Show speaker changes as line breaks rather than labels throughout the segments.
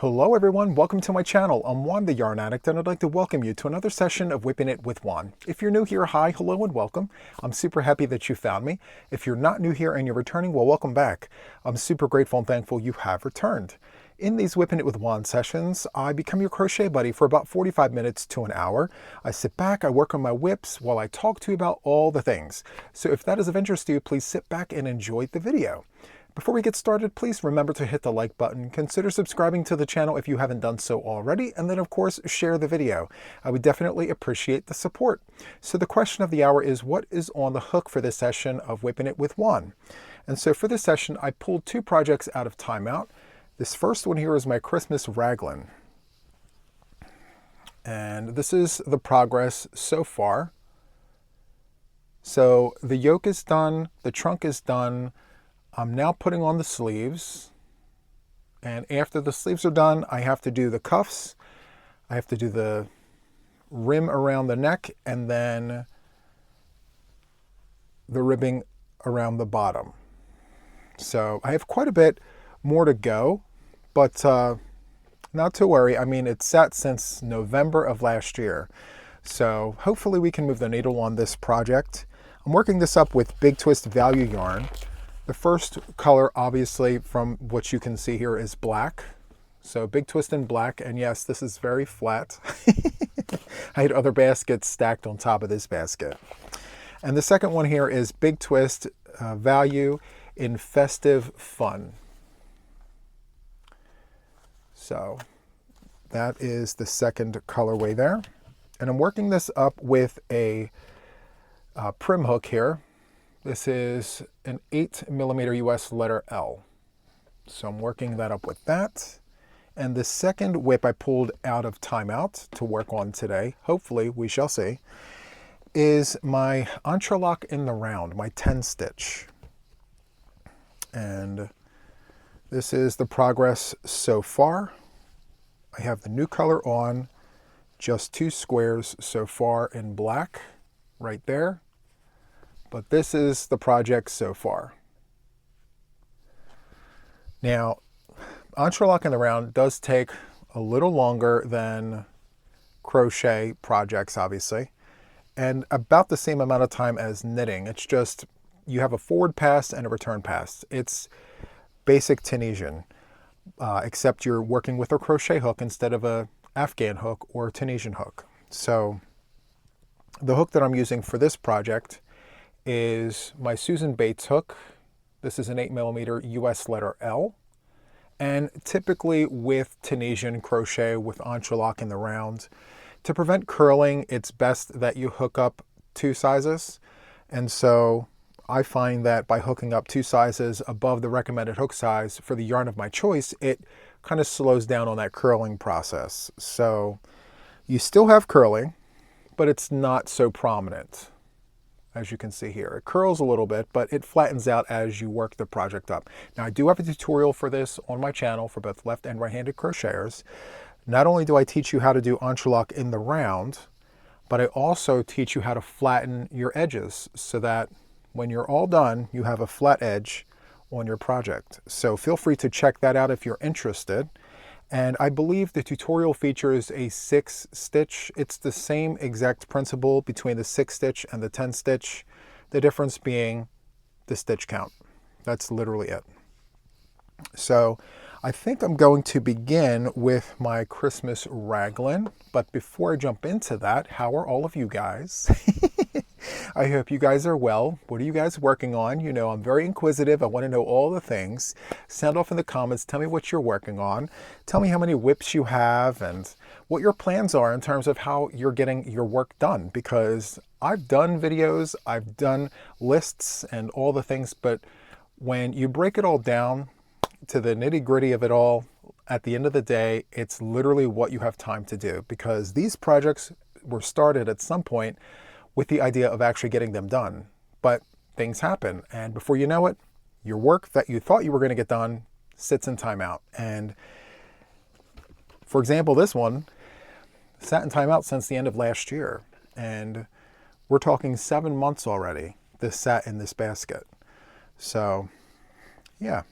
Hello everyone, welcome to my channel. I'm Juan the Yarn Addict and I'd like to welcome you to another session of Whipping It with Juan. If you're new here, hi, hello and welcome. I'm super happy that you found me. If you're not new here and you're returning, well, welcome back. I'm super grateful and thankful you have returned. In these Whipping It with Juan sessions, I become your crochet buddy for about 45 minutes to an hour. I sit back, I work on my whips while I talk to you about all the things. So if that is of interest to you, please sit back and enjoy the video. Before we get started, please remember to hit the like button, consider subscribing to the channel if you haven't done so already, and then of course share the video. I would definitely appreciate the support. So the question of the hour is, what is on the hook for this session of Whipping It with Juan? And so for this session, I pulled two projects out of timeout. This first one here is my Christmas Raglin. And this is the progress so far. So the yoke is done, the trunk is done. I'm now putting on the sleeves, and after the sleeves are done, I have to do the cuffs, I have to do the rim around the neck, and then the ribbing around the bottom. So I have quite a bit more to go, but not to worry. I mean, it's sat since November of last year, so hopefully we can move the needle on this project. I'm working this up with Big Twist Value yarn. The first color, obviously, from what you can see here is black. So Big Twist in black, and yes, this is very flat. I had other baskets stacked on top of this basket. And the second one here is Big Twist Value in Festive Fun. So that is the second colorway there. And I'm working this up with a prim hook here. This is an 8mm US letter L. So I'm working that up with that. And the second whip I pulled out of timeout to work on today, hopefully we shall see, is my enterlock in the round, my 10 stitch. And this is the progress so far. I have the new color on, just 2 squares so far in black right there. But this is the project so far. Now, enterlock in the round does take a little longer than crochet projects, obviously, and about the same amount of time as knitting. It's just you have a forward pass and a return pass. It's basic Tunisian, except you're working with a crochet hook instead of a Afghan hook or Tunisian hook. So the hook that I'm using for this project is my Susan Bates hook. This is an 8mm US letter L. And typically with Tunisian crochet with enterlock in the round, to prevent curling, it's best that you hook up 2 sizes. And so I find that by hooking up 2 sizes above the recommended hook size for the yarn of my choice, it kind of slows down on that curling process. So you still have curling, but it's not so prominent. As you can see here, it curls a little bit, but it flattens out as you work the project up. Now, I do have a tutorial for this on my channel for both left and right-handed crocheters. Not only do I teach you how to do enterlock in the round, but I also teach you how to flatten your edges so that when you're all done, you have a flat edge on your project. So feel free to check that out if you're interested. And I believe the tutorial features a 6 stitch. It's the same exact principle between the 6 stitch and the 10 stitch. The difference being the stitch count. That's literally it. So I think I'm going to begin with my Christmas Raglin. But before I jump into that, how are all of you guys? I hope you guys are well. What are you guys working on? You know, I'm very inquisitive. I want to know all the things. Sound off in the comments. Tell me what you're working on. Tell me how many whips you have and what your plans are in terms of how you're getting your work done. Because I've done videos, I've done lists and all the things, but when you break it all down to the nitty-gritty of it all, at the end of the day, it's literally what you have time to do. Because these projects were started at some point with the idea of actually getting them done. But things happen, and before you know it, your work that you thought you were going to get done sits in timeout. And for example, this one sat in timeout since the end of last year. And we're talking 7 months already this sat in this basket. So yeah,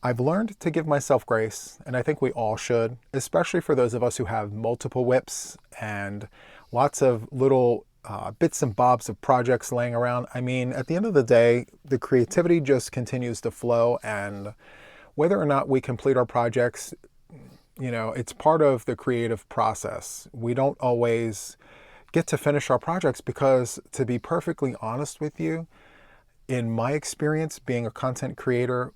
I've learned to give myself grace, and I think we all should, especially for those of us who have multiple WIPs and lots of little bits and bobs of projects laying around. I mean, at the end of the day, the creativity just continues to flow, and whether or not we complete our projects, you know, it's part of the creative process. We don't always get to finish our projects because, to be perfectly honest with you, in my experience being a content creator,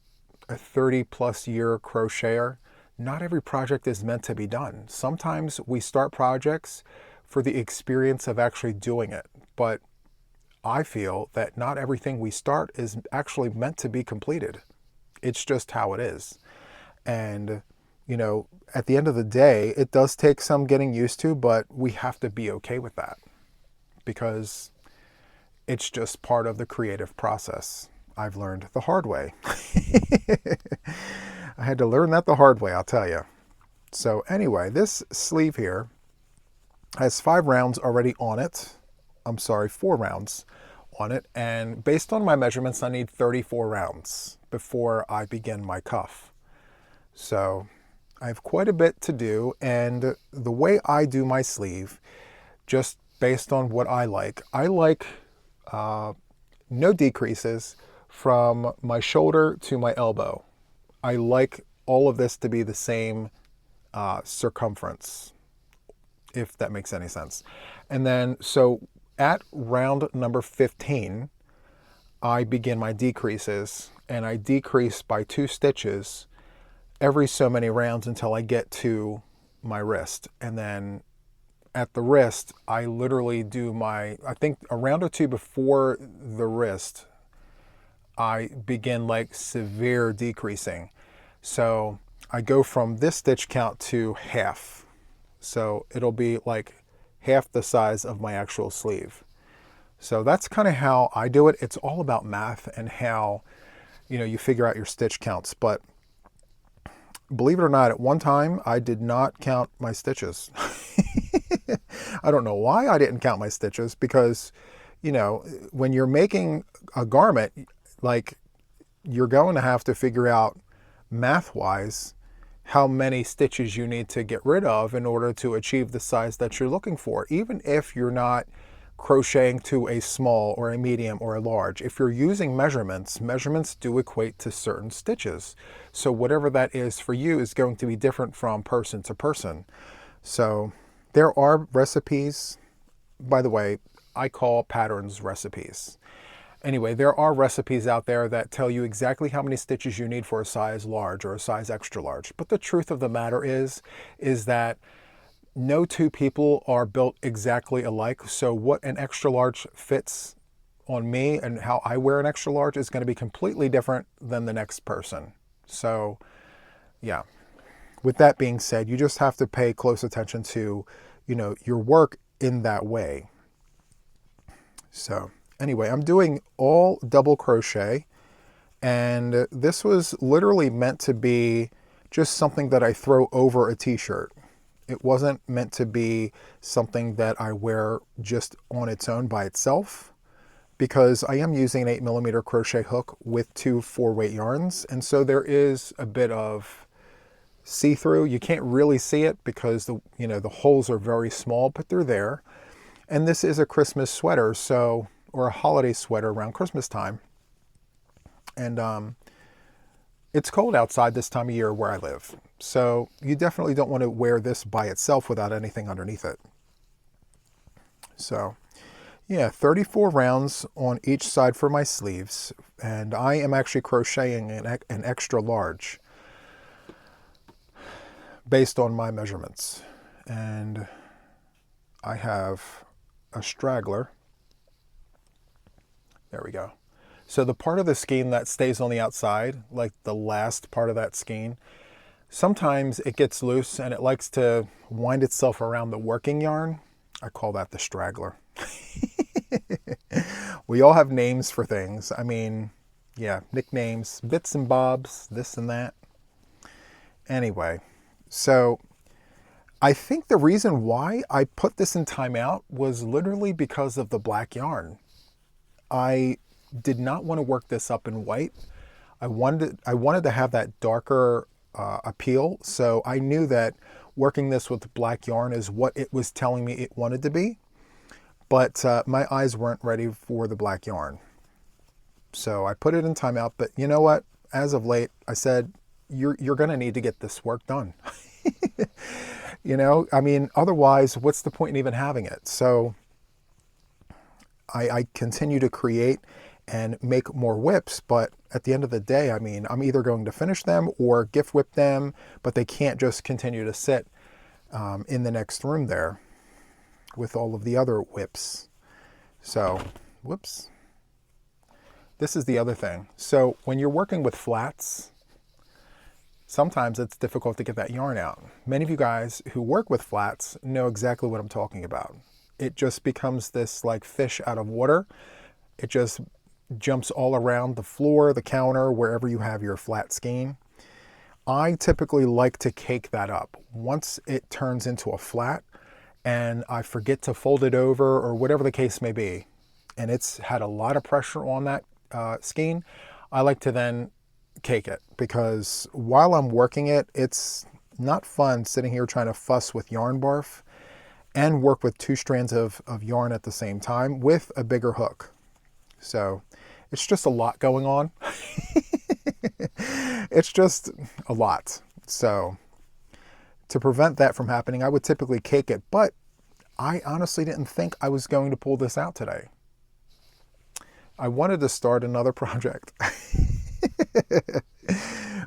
a 30+ year crocheter, not every project is meant to be done. Sometimes we start projects for the experience of actually doing it, but I feel that not everything we start is actually meant to be completed. It's just how it is. And, you know, at the end of the day, it does take some getting used to, but we have to be okay with that because it's just part of the creative process. I've learned the hard way. I had to learn that the hard way, I'll tell you. So anyway, this sleeve here has 5 rounds already on it. I'm sorry, 4 rounds on it. And based on my measurements, I need 34 rounds before I begin my cuff. So I have quite a bit to do. And the way I do my sleeve, just based on what I like no decreases from my shoulder to my elbow. I like all of this to be the same circumference, if that makes any sense. And then, so at round number 15, I begin my decreases, and I decrease by 2 stitches every so many rounds until I get to my wrist. And then at the wrist, I literally do I think a round or 2 before the wrist, I begin like severe decreasing. So I go from this stitch count to half. So it'll be like half the size of my actual sleeve. So that's kind of how I do it. It's all about math and how, you know, you figure out your stitch counts. But believe it or not, at one time, I did not count my stitches. I don't know why I didn't count my stitches because, you know, when you're making a garment, like, you're going to have to figure out math-wise how many stitches you need to get rid of in order to achieve the size that you're looking for, even if you're not crocheting to a small or a medium or a large. If you're using measurements, measurements do equate to certain stitches. So whatever that is for you is going to be different from person to person. So there are recipes. By the way, I call patterns recipes. Anyway, there are recipes out there that tell you exactly how many stitches you need for a size large or a size extra large. But the truth of the matter is that no 2 people are built exactly alike. So what an extra large fits on me and how I wear an extra large is going to be completely different than the next person. So yeah, with that being said, you just have to pay close attention to, you know, your work in that way. So anyway, I'm doing all double crochet, and this was literally meant to be just something that I throw over a t-shirt. It wasn't meant to be something that I wear just on its own by itself, because I am using an 8mm crochet hook with 2 4-weight yarns, and so there is a bit of see-through. You can't really see it because the holes are very small, but they're there. And this is a Christmas sweater, so, or a holiday sweater around Christmas time. And it's cold outside this time of year where I live. So you definitely don't want to wear this by itself without anything underneath it. So yeah, 34 rounds on each side for my sleeves. And I am actually crocheting an extra large based on my measurements. And I have a straggler. There we go. So the part of the skein that stays on the outside, like the last part of that skein, sometimes it gets loose and it likes to wind itself around the working yarn. I call that the straggler. We all have names for things. I mean, yeah, nicknames, bits and bobs, this and that. Anyway, so I think the reason why I put this in timeout was literally because of the black yarn. I did not want to work this up in white. I wanted to have that darker appeal, so I knew that working this with black yarn is what it was telling me it wanted to be, but my eyes weren't ready for the black yarn. So I put it in timeout, but you know what? As of late, I said, you're going to need to get this work done. You know, I mean, otherwise, what's the point in even having it? So I continue to create and make more WIPs, but at the end of the day, I mean, I'm either going to finish them or gift WIP them, but they can't just continue to sit in the next room there with all of the other WIPs. So, whoops. This is the other thing. So when you're working with flats, sometimes it's difficult to get that yarn out. Many of you guys who work with flats know exactly what I'm talking about. It just becomes this like fish out of water. It just jumps all around the floor, the counter, wherever you have your flat skein. I typically like to cake that up. Once it turns into a flat and I forget to fold it over or whatever the case may be, and it's had a lot of pressure on that skein, I like to then cake it, because while I'm working it, it's not fun sitting here trying to fuss with yarn barf and work with two strands of yarn at the same time with a bigger hook. So it's just a lot going on. It's just a lot. So to prevent that from happening, I would typically cake it, but I honestly didn't think I was going to pull this out today. I wanted to start another project.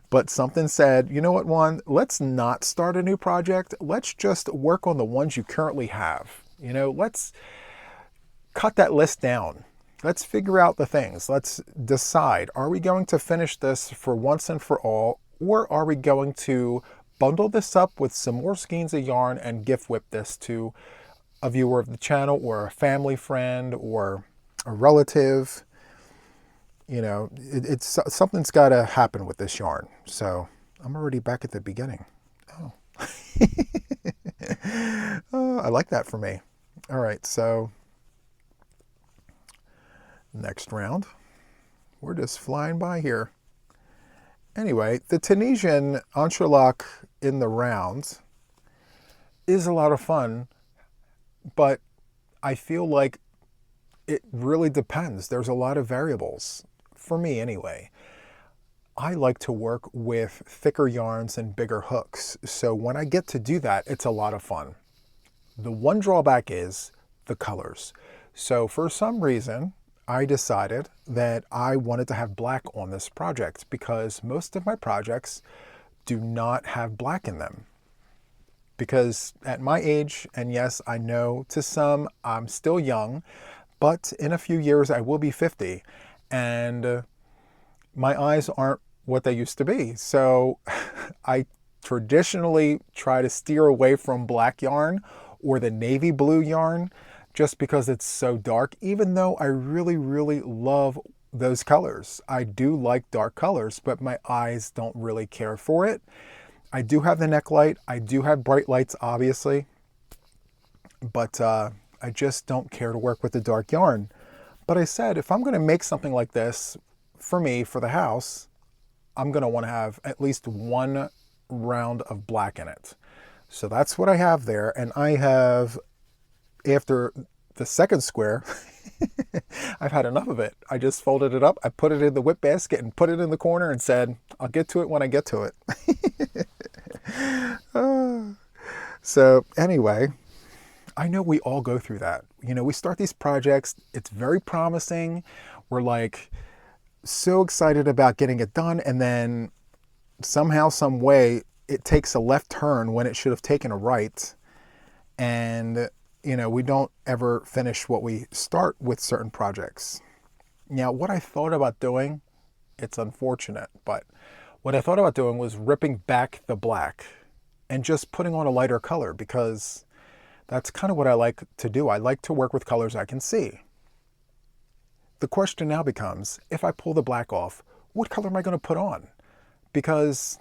But something said, you know what, Juan, let's not start a new project. Let's just work on the ones you currently have. You know, let's cut that list down. Let's figure out the things. Let's decide, are we going to finish this for once and for all, or are we going to bundle this up with some more skeins of yarn and gift WIP this to a viewer of the channel or a family friend or a relative? You know, it's something's got to happen with this yarn. So I'm already back at the beginning. Oh, oh, I like that for me. All right, so next round. We're just flying by here. Anyway, the Tunisian enterlock in the round is a lot of fun, but I feel like it really depends. There's a lot of variables. For me anyway. I like to work with thicker yarns and bigger hooks. So when I get to do that, it's a lot of fun. The one drawback is the colors. So for some reason, I decided that I wanted to have black on this project because most of my projects do not have black in them. Because at my age, and yes, I know to some I'm still young, but in a few years I will be 50. And my eyes aren't what they used to be. So I traditionally try to steer away from black yarn or the navy blue yarn just because it's so dark, even though I really, really love those colors. I do like dark colors, but my eyes don't really care for it. I do have the neck light. I do have bright lights, obviously, but I just don't care to work with the dark yarn. But I said, if I'm going to make something like this for me, for the house, I'm going to want to have at least one round of black in it. So that's what I have there. And I have, after the second square, I've had enough of it. I just folded it up. I put it in the WIP basket and put it in the corner and said, I'll get to it when I get to it. So anyway, I know we all go through that. You know, we start these projects, it's very promising. We're like so excited about getting it done. And then somehow, some way, it takes a left turn when it should have taken a right. And, you know, we don't ever finish what we start with certain projects. Now, what I thought about doing, it's unfortunate, but what I thought about doing was ripping back the black and just putting on a lighter color, because that's kind of what I like to do. I like to work with colors I can see. The question now becomes, if I pull the black off, what color am I going to put on? Because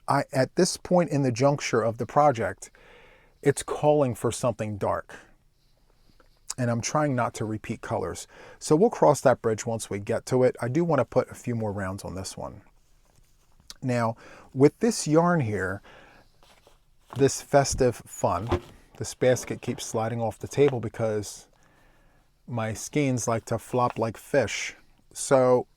at this point in the juncture of the project, it's calling for something dark. and I'm trying not to repeat colors. So we'll cross that bridge once we get to it. I do want to put a few more rounds on this one. Now, with this yarn here, this Festive Fun, this basket keeps sliding off the table because my skeins like to flop like fish. So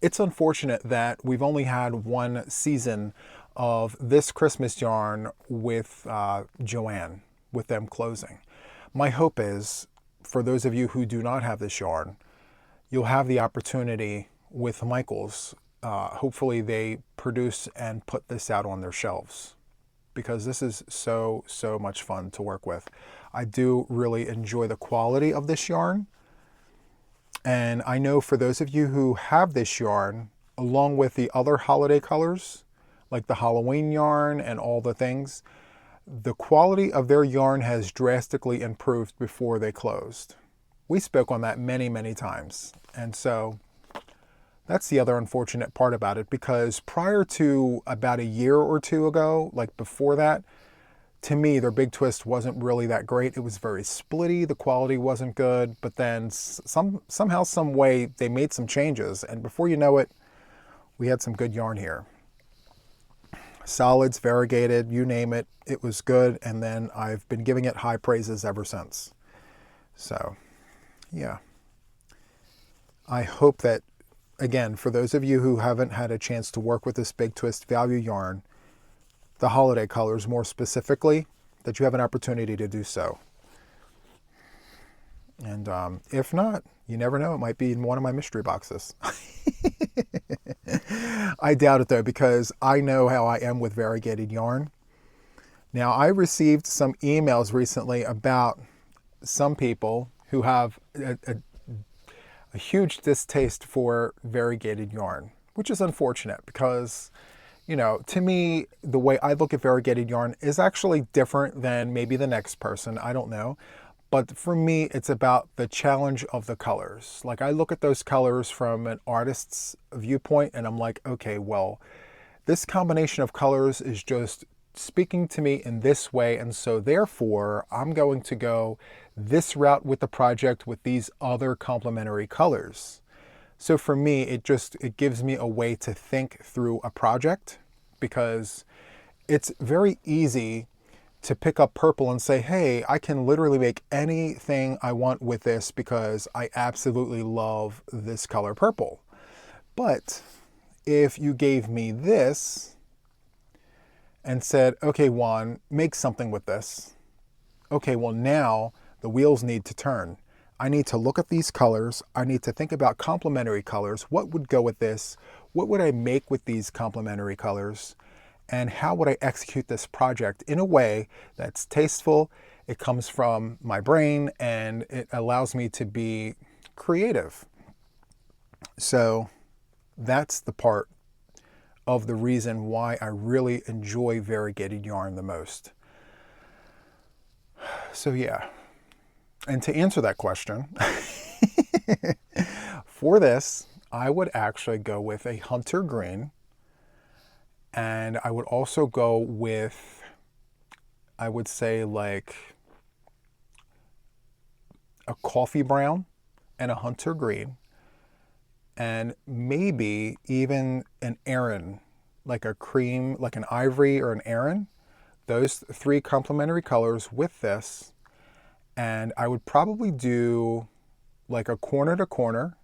it's unfortunate that we've only had one season of this Christmas yarn with Joann, with them closing. My hope is, for those of you who do not have this yarn, you'll have the opportunity with Michaels. Hopefully they produce and put this out on their shelves, because this is so much fun to work with. I do really enjoy the quality of this yarn. And I know for those of you who have this yarn, along with the other holiday colors, like the Halloween yarn and all the things, the quality of their yarn has drastically improved before they closed. We spoke on that many times. And so that's the other unfortunate part about it, because prior to about a year or two ago, like before that, to me, their big twist wasn't really that great. It was very splitty. The quality wasn't good. But then somehow, some way, they made some changes. And before you know it, we had some good yarn here. Solids, variegated, you name it. It was good. And then I've been giving it high praises ever since. So, yeah. I hope that, again, for those of you who haven't had a chance to work with this Big Twist value yarn, the holiday colors more specifically, that you have an opportunity to do so. And if not, you never know, it might be in one of my mystery boxes. I doubt it though, because I know how I am with variegated yarn. Now, I received some emails recently about some people who have a huge distaste for variegated yarn, which is unfortunate because, you know, to me, the way I look at variegated yarn is actually different than maybe the next person. I don't know. But for me, it's about the challenge of the colors. Like, I look at those colors from an artist's viewpoint and I'm like, okay, well, this combination of colors is just speaking to me in this way. And so therefore, I'm going to go this route with the project with these other complementary colors. So for me, it gives me a way to think through a project, because it's very easy to pick up purple and say, hey, I can literally make anything I want with this because I absolutely love this color purple. But if you gave me this and said, okay, Juan, make something with this. Okay, well now the wheels need to turn. I need to look at these colors. I need to think about complementary colors. What would go with this? What would I make with these complementary colors? And how would I execute this project in a way that's tasteful? It comes from my brain and it allows me to be creative. So that's the part of the reason why I really enjoy variegated yarn the most. So yeah. And to answer that question, for this, I would actually go with a hunter green. And I would also go with, I would say, like a coffee brown and a hunter green. And maybe even an Aran, like a cream, like an ivory or an Aran. Those three complementary colors with this. And I would probably do like a corner to corner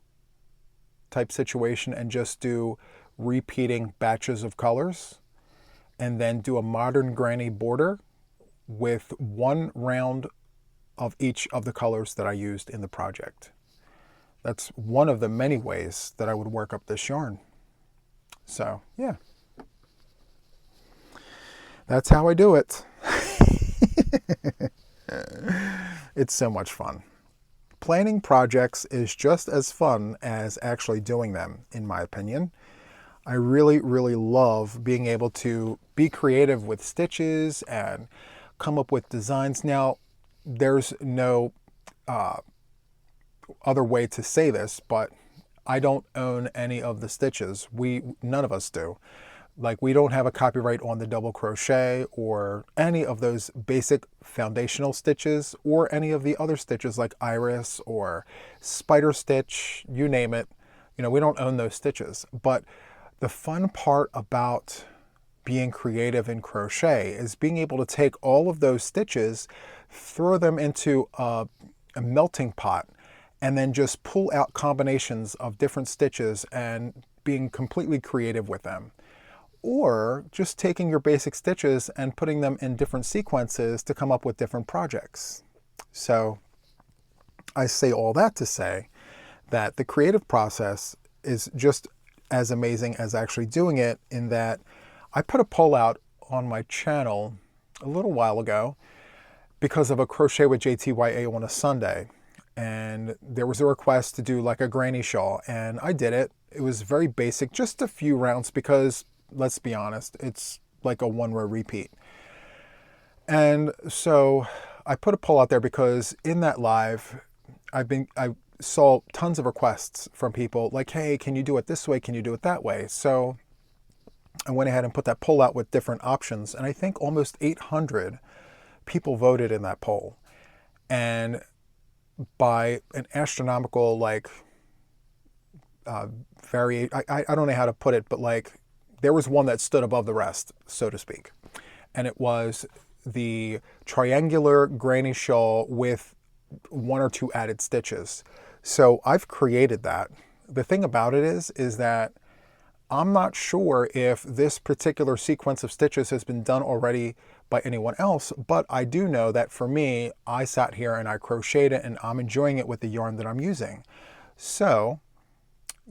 type situation and just do repeating batches of colors, and then do a modern granny border with one round of each of the colors that I used in the project. That's one of the many ways that I would work up this yarn. So yeah, that's how I do it. It's so much fun. Planning projects is just as fun as actually doing them, in my opinion. I really love being able to be creative with stitches and come up with designs. Now, there's no other way to say this, but I don't own any of the stitches. None of us do. Like, we don't have a copyright on the double crochet or any of those basic foundational stitches or any of the other stitches like iris or spider stitch, you name it. You know, we don't own those stitches. But the fun part about being creative in crochet is being able to take all of those stitches, throw them into a melting pot, and then just pull out combinations of different stitches and being completely creative with them. Or just taking your basic stitches and putting them in different sequences to come up with different projects. So I say all that to say that the creative process is just as amazing as actually doing it, in that I put a poll out on my channel a little while ago because of a Crochet with JTYA on a Sunday. And there was a request to do like a granny shawl, and I did it. It was very basic, just a few rounds, because let's be honest, it's like a one-row repeat. And so I put a poll out there because in that live, I saw tons of requests from people like, hey, can you do it this way? Can you do it that way? So I went ahead and put that poll out with different options. And I think almost 800 people voted in that poll. And by an astronomical, like, I don't know how to put it, but like, there was one that stood above the rest, so to speak. And it was the triangular granny shawl with 1 or 2 added stitches. So I've created that. The thing about it is that I'm not sure if this particular sequence of stitches has been done already by anyone else, but I do know that for me, I sat here and I crocheted it, and I'm enjoying it with the yarn that I'm using. So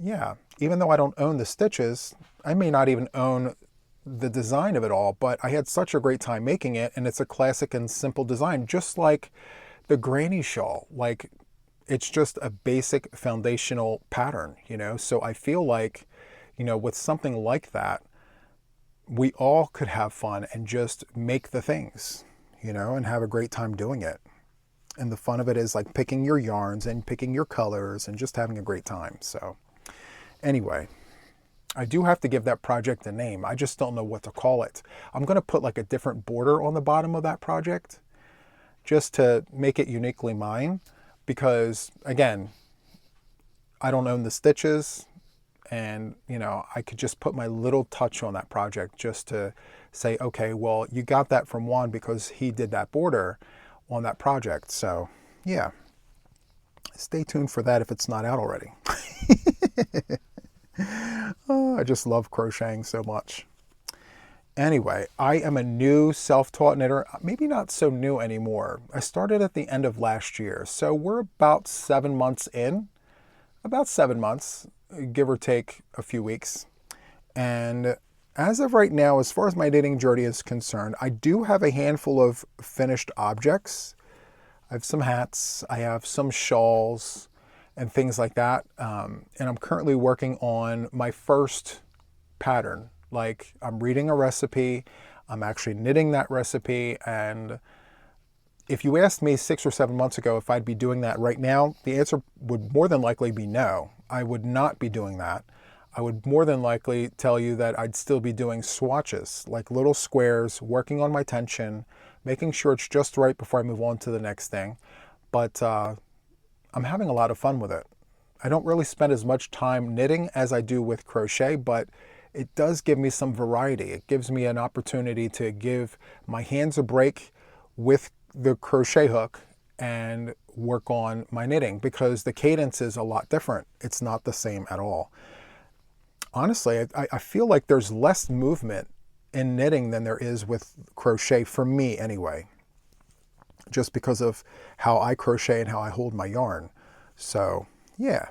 yeah, even though I don't own the stitches, I may not even own the design of it all, but I had such a great time making it, and it's a classic and simple design, just like the granny shawl. Like, it's just a basic foundational pattern, you know? So I feel like, you know, with something like that, we all could have fun and just make the things, you know, and have a great time doing it. And the fun of it is like picking your yarns and picking your colors and just having a great time. So anyway, I do have to give that project a name. I just don't know what to call it. I'm going to put like a different border on the bottom of that project just to make it uniquely mine, because again, I don't own the stitches, and you know, I could just put my little touch on that project just to say, okay, well, you got that from Juan because he did that border on that project. So yeah, stay tuned for that if it's not out already. Oh, I just love crocheting so much. Anyway, I am a new self-taught knitter, maybe not so new anymore. I started at the end of last year, so we're about 7 months in, about 7 months, give or take a few weeks. And as of right now, as far as my knitting journey is concerned, I do have a handful of finished objects. I have some hats, I have some shawls, and things like that. And I'm currently working on my first pattern. Like, I'm reading a recipe, I'm actually knitting that recipe, and if you asked me 6 or 7 months ago if I'd be doing that right now, the answer would more than likely be no. I would not be doing that. I would more than likely tell you that I'd still be doing swatches, like little squares, working on my tension, making sure it's just right before I move on to the next thing. But I'm having a lot of fun with it. I don't really spend as much time knitting as I do with crochet, but it does give me some variety. It gives me an opportunity to give my hands a break with the crochet hook and work on my knitting, because the cadence is a lot different. It's not the same at all. Honestly, I feel like there's less movement in knitting than there is with crochet, for me anyway, just because of how I crochet and how I hold my yarn. So yeah,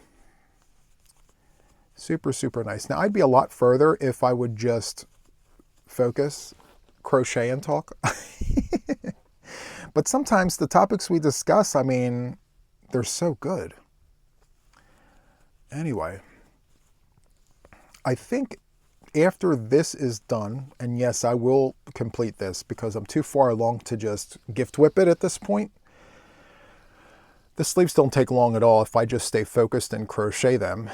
super, super nice. Now, I'd be a lot further if I would just focus, crochet, and talk. But sometimes the topics we discuss, I mean, they're so good. Anyway, I think after this is done, and yes, I will complete this because I'm too far along to just gift whip it at this point. The sleeves don't take long at all if I just stay focused and crochet them.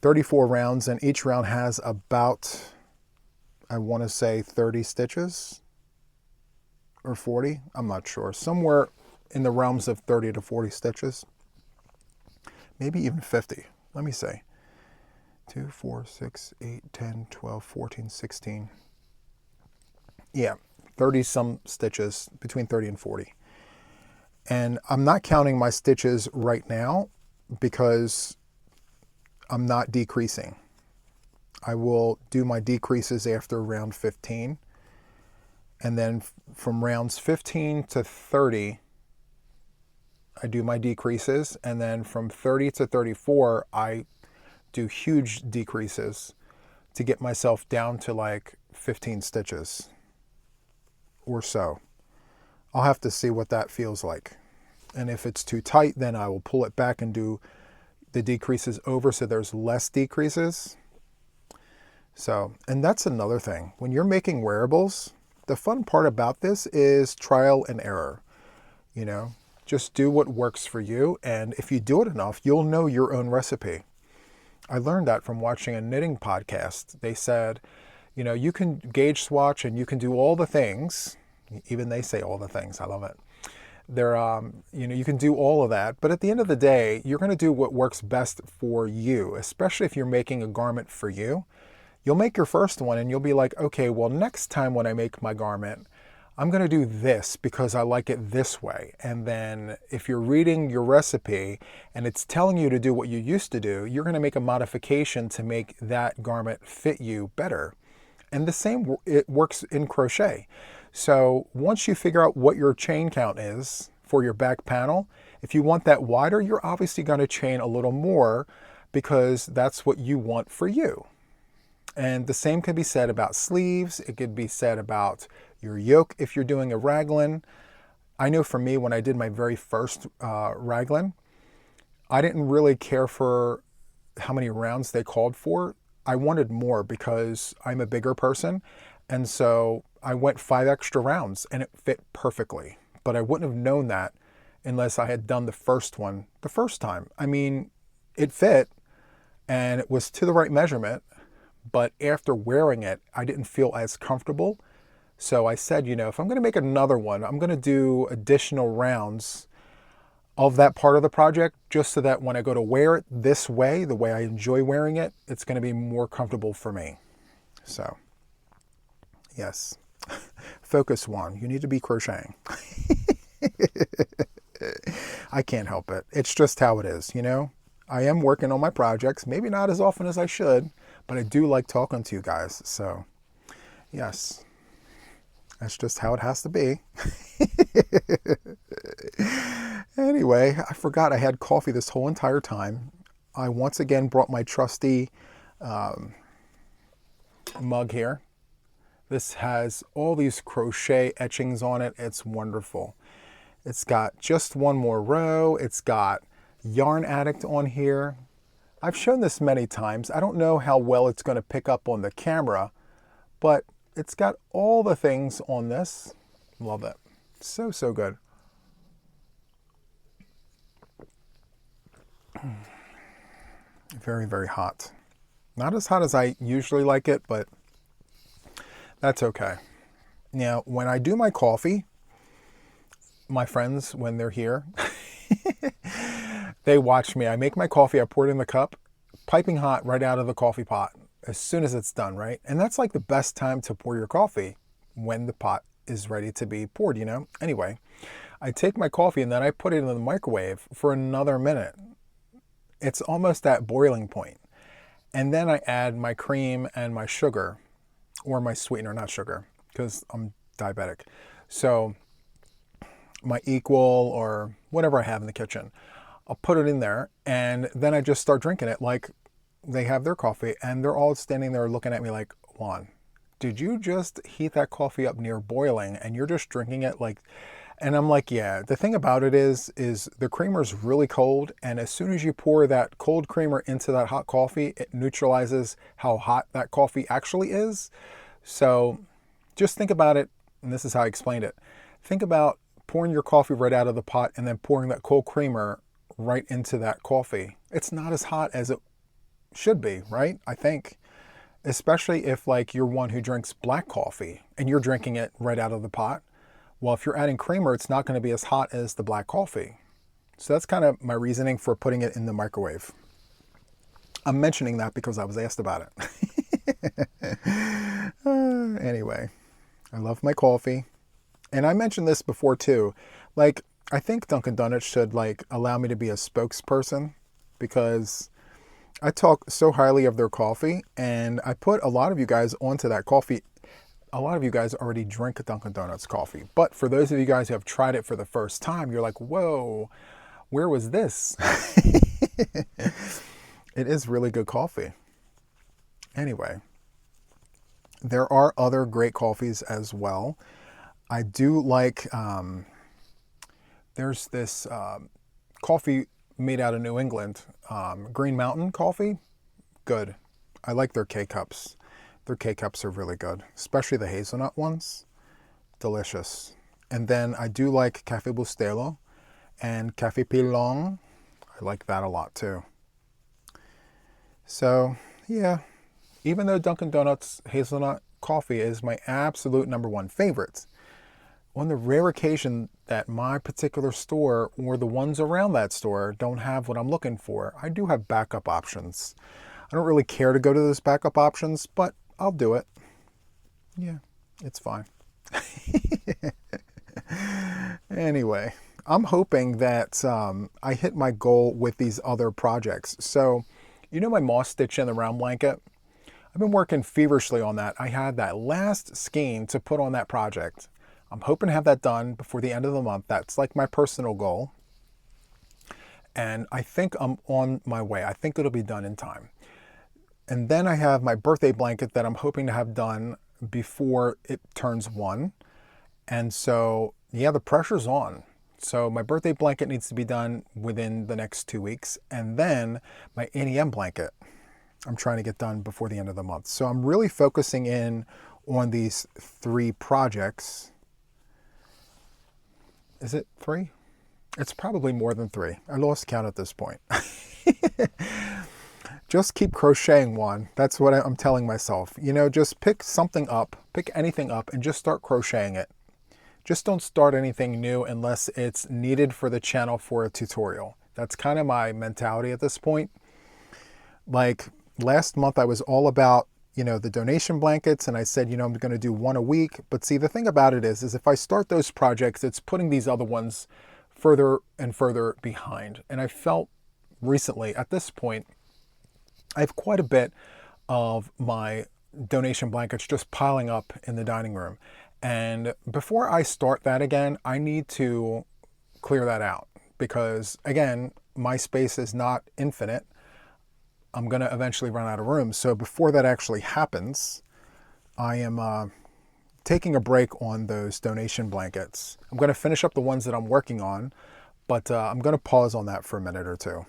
34 rounds, and each round has about I want to say 30 stitches or 40. I'm not sure. Somewhere in the realms of 30 to 40 stitches. Maybe even 50. Let me see. 2, 4, 6, 8, 10, 12, 14, 16. Yeah, 30 some stitches, between 30 and 40. And I'm not counting my stitches right now because I'm not decreasing. I will do my decreases after round 15. And then from rounds 15 to 30, I do my decreases. And then from 30 to 34, I do huge decreases to get myself down to like 15 stitches or so. I'll have to see what that feels like. And if it's too tight, then I will pull it back and do the decreases over so there's less decreases. So, and that's another thing. When you're making wearables, the fun part about this is trial and error. You know, just do what works for you. And if you do it enough, you'll know your own recipe. I learned that from watching a knitting podcast. They said, you know, you can gauge swatch and you can do all the things. Even they say all the things. I love it. They're, you know, you can do all of that. But at the end of the day, you're going to do what works best for you, especially if you're making a garment for you. You'll make your first one and you'll be like, okay, well, next time when I make my garment, I'm going to do this because I like it this way. And then if you're reading your recipe and it's telling you to do what you used to do, you're going to make a modification to make that garment fit you better. And the same, it works in crochet. So once you figure out what your chain count is for your back panel, if you want that wider, you're obviously going to chain a little more because that's what you want for you. And the same can be said about sleeves. It could be said about your yoke if you're doing a raglan. I know for me, when I did my very first raglan, I didn't really care for how many rounds they called for. I wanted more because I'm a bigger person. And so I went 5 extra rounds and it fit perfectly. But I wouldn't have known that unless I had done the first one the first time. I mean, it fit and it was to the right measurement. But after wearing it, I didn't feel as comfortable. So I said, you know, if I'm going to make another one, I'm going to do additional rounds of that part of the project just so that when I go to wear it this way, the way I enjoy wearing it, it's going to be more comfortable for me. So, yes. Focus, Juan. You need to be crocheting. I can't help it. It's just how it is, you know? I am working on my projects, maybe not as often as I should, but I do like talking to you guys. So, yes, that's just how it has to be. Anyway, I forgot I had coffee this whole entire time. I once again brought my trusty mug here. This has all these crochet etchings on it. It's wonderful. It's got just one more row. It's got Yarn Addict on here. I've shown this many times. I don't know how well it's going to pick up on the camera, but it's got all the things on this. Love it. So, so good. Very, very hot. Not as hot as I usually like it, but that's okay. Now, when I do my coffee, my friends, when they're here, they watch me. I make my coffee, I pour it in the cup, piping hot right out of the coffee pot as soon as it's done, right? And that's like the best time to pour your coffee, when the pot is ready to be poured, you know? Anyway, I take my coffee and then I put it in the microwave for another minute. It's almost at boiling point. And then I add my cream and my sugar, or my sweetener, not sugar, because I'm diabetic. So my equal or whatever I have in the kitchen, I'll put it in there and then I just start drinking it like they have their coffee, and they're all standing there looking at me like, Juan, did you just heat that coffee up near boiling and you're just drinking it like... And I'm like, yeah, the thing about it is the creamer's really cold, and as soon as you pour that cold creamer into that hot coffee, it neutralizes how hot that coffee actually is. So just think about it, and this is how I explained it. Think about pouring your coffee right out of the pot and then pouring that cold creamer right into that coffee. It's not as hot as it should be, right? I think. especially if like you're one who drinks black coffee and you're drinking it right out of the pot. Well, if you're adding creamer, it's not going to be as hot as the black coffee. So that's kind of my reasoning for putting it in the microwave. I'm mentioning that because I was asked about it. Anyway, I love my coffee. And I mentioned this before too. Like, I think Dunkin' Donuts should like allow me to be a spokesperson, because I talk so highly of their coffee, and I put a lot of you guys onto that coffee. A lot of you guys already drink Dunkin' Donuts coffee, but for those of you guys who have tried it for the first time, you're like, whoa, where was this? It is really good coffee. Anyway, there are other great coffees as well. I do like, there's this coffee made out of New England, Green Mountain coffee. Good. I like their K-Cups. Their K-Cups are really good, especially the hazelnut ones. Delicious. And then I do like Cafe Bustelo and Cafe Pilon. I like that a lot too. So, yeah, even though Dunkin' Donuts hazelnut coffee is my absolute #1 favorite, on the rare occasion that my particular store or the ones around that store don't have what I'm looking for, I do have backup options. I don't really care to go to those backup options, but I'll do it. Yeah, it's fine. Anyway, I'm hoping that I hit my goal with these other projects. So, you know my moss stitch in the round blanket? I've been working feverishly on that. I had that last skein to put on that project. I'm hoping to have that done before the end of the month. That's like my personal goal. And I think I'm on my way. I think it'll be done in time. And then I have my birthday blanket that I'm hoping to have done before it turns 1. And so, yeah, the pressure's on. So my birthday blanket needs to be done within the next 2 weeks. And then my ADM blanket, I'm trying to get done before the end of the month. So I'm really focusing in on these 3 projects. Is it 3? It's probably more than 3. I lost count at this point. Just keep crocheting, Juan. That's what I'm telling myself. You know, just pick something up, pick anything up, and just start crocheting it. Just don't start anything new unless it's needed for the channel for a tutorial. That's kind of my mentality at this point. Like last month, I was all about, you know, the donation blankets, and I said, you know, I'm going to do 1 a week. But see, the thing about it is if I start those projects, it's putting these other ones further and further behind. And I felt recently at this point, I have quite a bit of my donation blankets just piling up in the dining room. And before I start that again, I need to clear that out because, again, my space is not infinite. I'm going to eventually run out of room. So before that actually happens, I am taking a break on those donation blankets. I'm going to finish up the ones that I'm working on, but I'm going to pause on that for a minute or two,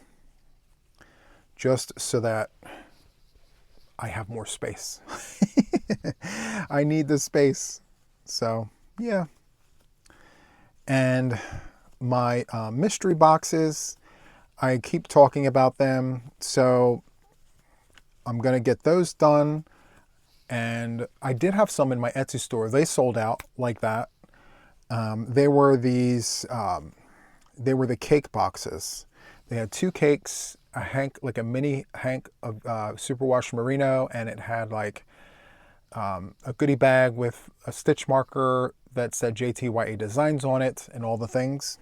just so that I have more space. I need the space. So, yeah. And my mystery boxes, I keep talking about them. So I'm going to get those done. And I did have some in my Etsy store. They sold out like that. They were these, they were the cake boxes. They had 2 cakes, a hank, like a mini hank of superwash merino, and it had like a goodie bag with a stitch marker that said JTYA Designs on it and all the things.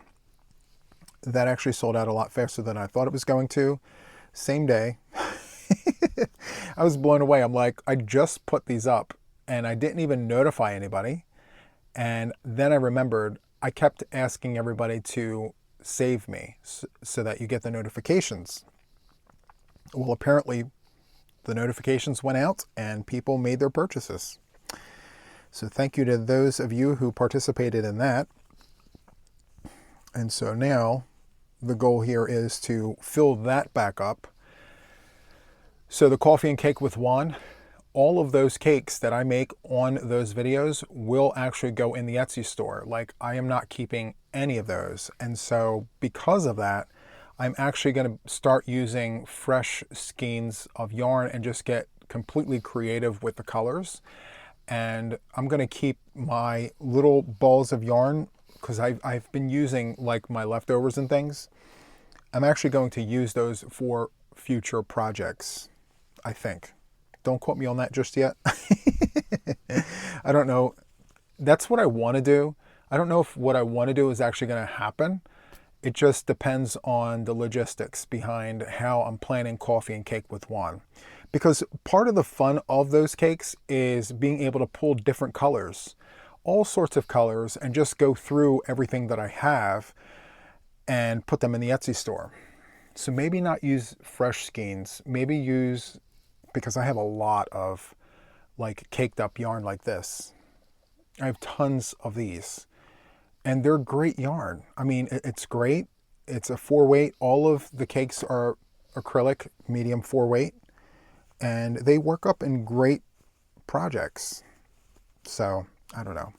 That actually sold out a lot faster than I thought it was going to. Same day. I was blown away. I'm like, I just put these up and I didn't even notify anybody. And then I remembered I kept asking everybody to save me so that you get the notifications. Well, apparently the notifications went out and people made their purchases. So thank you to those of you who participated in that. And so now the goal here is to fill that back up. So the coffee and cake with Juan, all of those cakes that I make on those videos will actually go in the Etsy store. Like, I am not keeping any of those. And so because of that, I'm actually going to start using fresh skeins of yarn and just get completely creative with the colors. And I'm going to keep my little balls of yarn because I've been using like my leftovers and things. I'm actually going to use those for future projects, I think. Don't quote me on that just yet. I don't know. That's what I want to do. I don't know if what I want to do is actually going to happen. It just depends on the logistics behind how I'm planning coffee and cake with Juan. Because part of the fun of those cakes is being able to pull different colors, all sorts of colors, and just go through everything that I have and put them in the Etsy store. So maybe not use fresh skeins, maybe use, because I have a lot of like caked up yarn like this. I have tons of these and they're great yarn. I mean, it's great. It's a 4-weight. All of the cakes are acrylic, medium 4-weight, and they work up in great projects. So I don't know.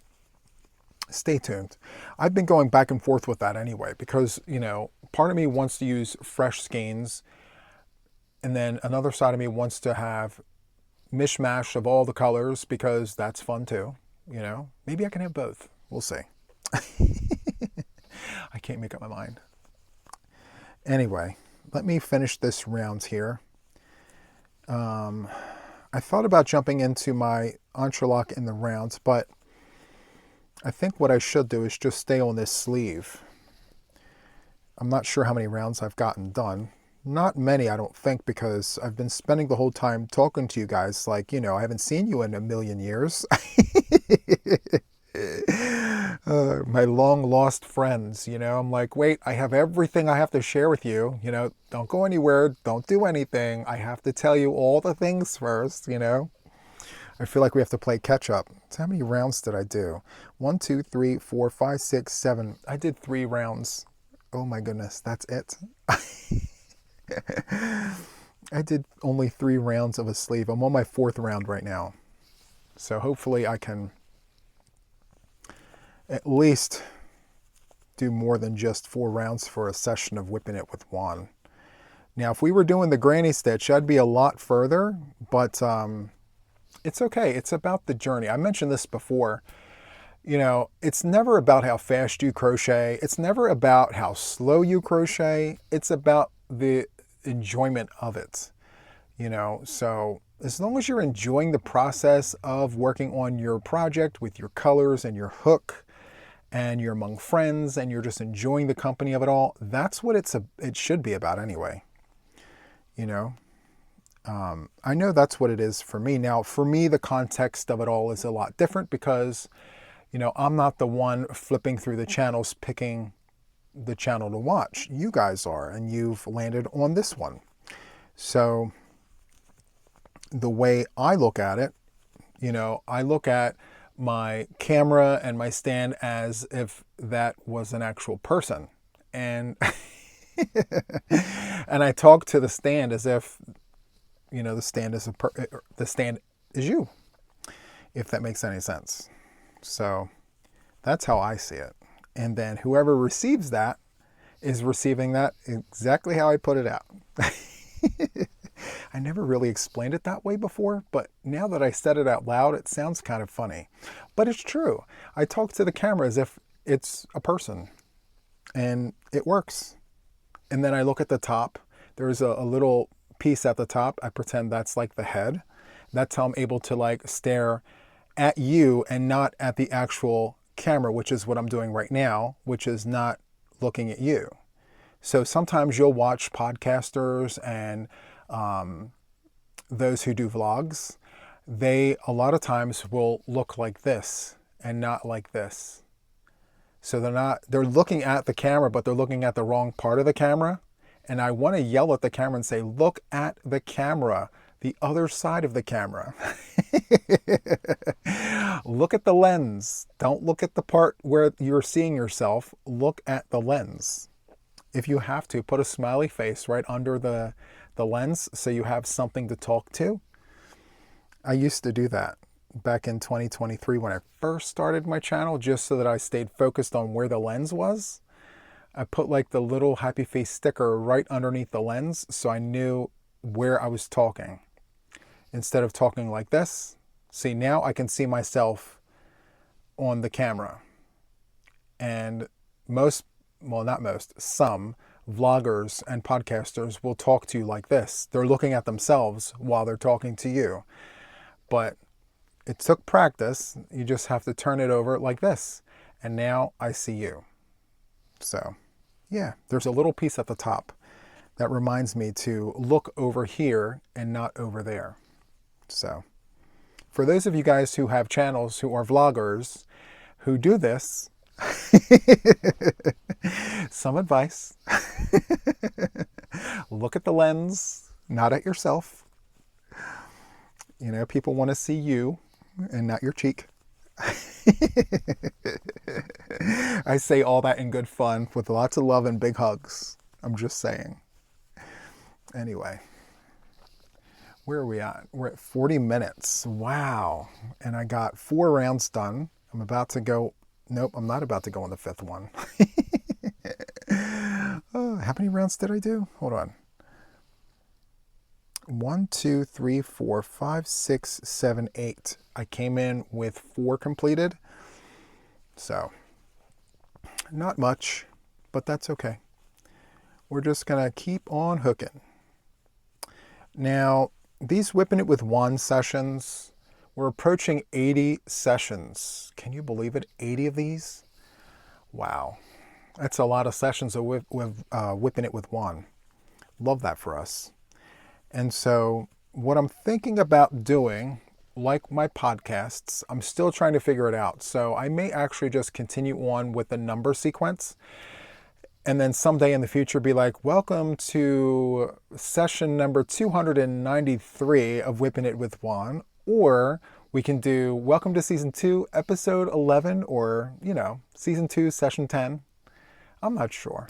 Stay tuned. I've been going back and forth with that anyway, because, you know, part of me wants to use fresh skeins, and then another side of me wants to have mishmash of all the colors because that's fun too. You know, maybe I can have both. We'll see. I can't make up my mind. Anyway, let me finish this round here. I thought about jumping into my enterlock in the rounds, but I think what I should do is just stay on this sleeve. I'm not sure how many rounds I've gotten done. Not many, I don't think, because I've been spending the whole time talking to you guys like, you know, I haven't seen you in a million years. My long lost friends, you know, I'm like, wait, I have everything I have to share with you. You know, don't go anywhere. Don't do anything. I have to tell you all the things first, you know. I feel like we have to play catch up. So how many rounds did I do? 1, 2, 3, 4, 5, 6, 7. I did 3 rounds. Oh my goodness, that's it. I did only 3 rounds of a sleeve. I'm on my 4th round right now. So hopefully I can at least do more than just 4 rounds for a session of whipping it with Juan. Now, if we were doing the granny stitch, I'd be a lot further, but it's okay. It's about the journey. I mentioned this before. You know, it's never about how fast you crochet. It's never about how slow you crochet. It's about the enjoyment of it, you know. So as long as you're enjoying the process of working on your project with your colors and your hook, and you're among friends and you're just enjoying the company of it all, that's what it should be about anyway, you know. I know that's what it is for me. Now, for me, the context of it all is a lot different because, you know, I'm not the one flipping through the channels, picking the channel to watch. You guys are, and you've landed on this one. So the way I look at it, you know, I look at my camera and my stand as if that was an actual person. And and I talk to the stand as if, you know, the stand is you, if that makes any sense. So that's how I see it. And then whoever receives that is receiving that exactly how I put it out. I never really explained it that way before, but now that I said it out loud, it sounds kind of funny. But it's true. I talk to the camera as if it's a person, and it works. And then I look at the top. There's a little piece at the top. I pretend that's like the head. That's how I'm able to like stare at you and not at the actual camera, which is what I'm doing right now, which is not looking at you. So sometimes you'll watch podcasters and those who do vlogs. They a lot of times will look like this and not like this. So they're looking at the camera, but they're looking at the wrong part of the camera. And I want to yell at the camera and say, look at the camera, the other side of the camera. Look at the lens. Don't look at the part where you're seeing yourself. Look at the lens. If you have to, put a smiley face right under the lens so you have something to talk to. I used to do that back in 2023 when I first started my channel, just so that I stayed focused on where the lens was. I put like the little happy face sticker right underneath the lens so I knew where I was talking. instead of talking like this. See, now I can see myself on the camera. And some vloggers and podcasters will talk to you like this. They're looking at themselves while they're talking to you. But it took practice. You just have to turn it over like this. And now I see you. So, yeah, there's a little piece at the top that reminds me to look over here and not over there. So, for those of you guys who have channels who are vloggers who do this, some advice. Look at the lens, not at yourself. You know, people want to see you and not your cheek. I say all that in good fun with lots of love and big hugs. I'm just saying. Anyway, where are we at? We're at 40 minutes. Wow. And I got 4 rounds done. I'm about to go. Nope, I'm not about to go on the 5th one. Oh, how many rounds did I do? Hold on. 1, 2, 3, 4, 5, 6, 7, 8. I came in with 4 completed. So, not much, but that's okay. We're just going to keep on hooking. Now, these Whipping It with Juan sessions, we're approaching 80 sessions. Can you believe it? 80 of these? Wow. That's a lot of sessions of Whipping It with Juan. Love that for us. And so what I'm thinking about doing, like my podcasts, I'm still trying to figure it out. So I may actually just continue on with the number sequence. And then someday in the future be like, welcome to session number 293 of Whipping It with Juan. Or we can do welcome to season 2, episode 11, or, season 2, session 10. I'm not sure.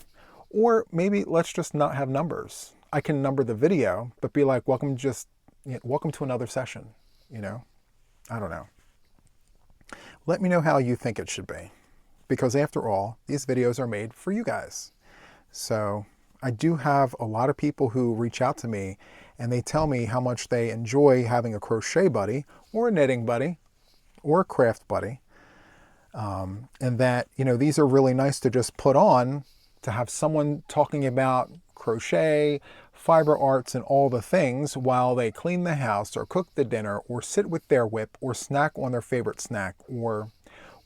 Or maybe let's just not have numbers. I can number the video, but be like, welcome to another session, I don't know. Let me know how you think it should be. Because after all, these videos are made for you guys. So I do have a lot of people who reach out to me and they tell me how much they enjoy having a crochet buddy or a knitting buddy or a craft buddy. And that, these are really nice to just put on to have someone talking about crochet, fiber arts, and all the things while they clean the house or cook the dinner or sit with their whip or snack on their favorite snack or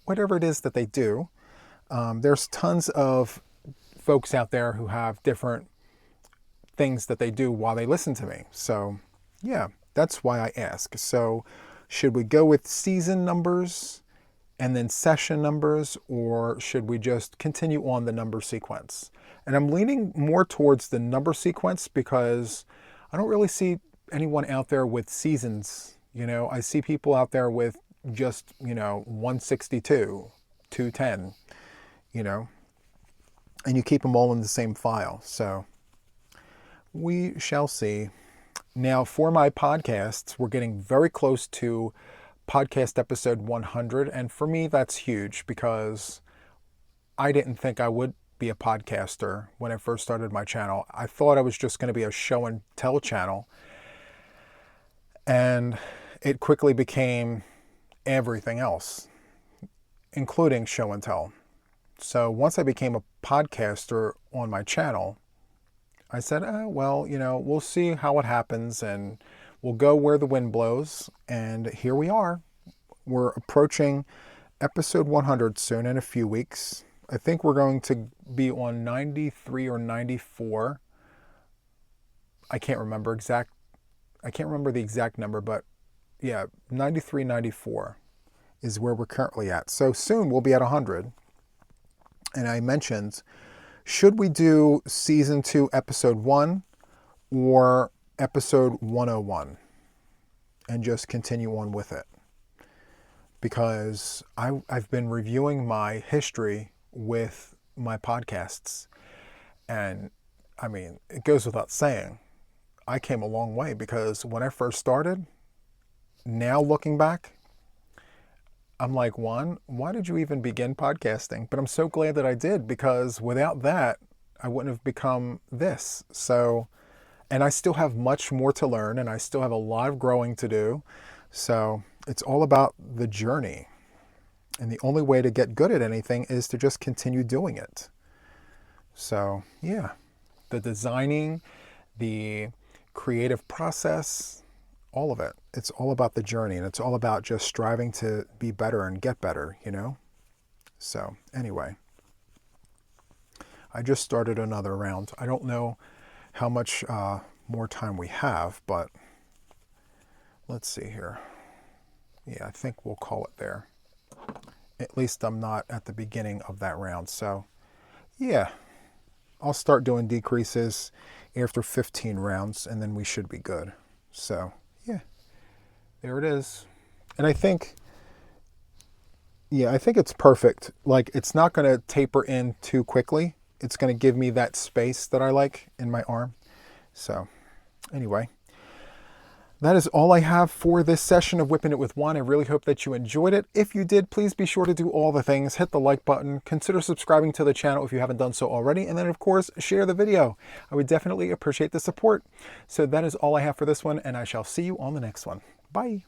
whatever it is that they do. There's tons of folks out there who have different things that they do while they listen to me. So yeah, that's why I ask. So should we go with season numbers and then session numbers, or should we just continue on the number sequence? And I'm leaning more towards the number sequence because I don't really see anyone out there with seasons. I see people out there with just, 162, 210, and you keep them all in the same file. So we shall see. Now for my podcasts, we're getting very close to podcast episode 100. And for me, that's huge because I didn't think I would be a podcaster when I first started my channel. I thought I was just going to be a show and tell channel. And it quickly became everything else, including show and tell. So once I became a podcaster on my channel, I said, we'll see how it happens and we'll go where the wind blows. And here we are. We're approaching episode 100 soon, in a few weeks. I think we're going to be on 93 or 94. I can't remember the exact number, but yeah, 93, 94 is where we're currently at. So soon we'll be at 100. And I mentioned, should we do season 2, episode 1 or episode 101 and just continue on with it? Because I've been reviewing my history with my podcasts. And I mean, it goes without saying, I came a long way because when I first started, now looking back, I'm like, Juan, why did you even begin podcasting? But I'm so glad that I did, because without that, I wouldn't have become this. So And I still have much more to learn, and I still have a lot of growing to do. So it's all about the journey. And the only way to get good at anything is to just continue doing it. So yeah, the designing, the creative process, all of it. It's all about the journey, and it's all about just striving to be better and get better, you know? So anyway, I just started another round. I don't know how much more time we have, but let's see here. Yeah, I think we'll call it there. At least I'm not at the beginning of that round. So yeah, I'll start doing decreases after 15 rounds, and then we should be good. So yeah, there it is. And I think, yeah, I think it's perfect. Like, it's not going to taper in too quickly. It's going to give me that space that I like in my arm. So anyway, that is all I have for this session of Whipping It with Juan. I really hope that you enjoyed it. If you did, please be sure to do all the things. Hit the like button. Consider subscribing to the channel if you haven't done so already. And then, of course, share the video. I would definitely appreciate the support. So that is all I have for this one, and I shall see you on the next one. Bye.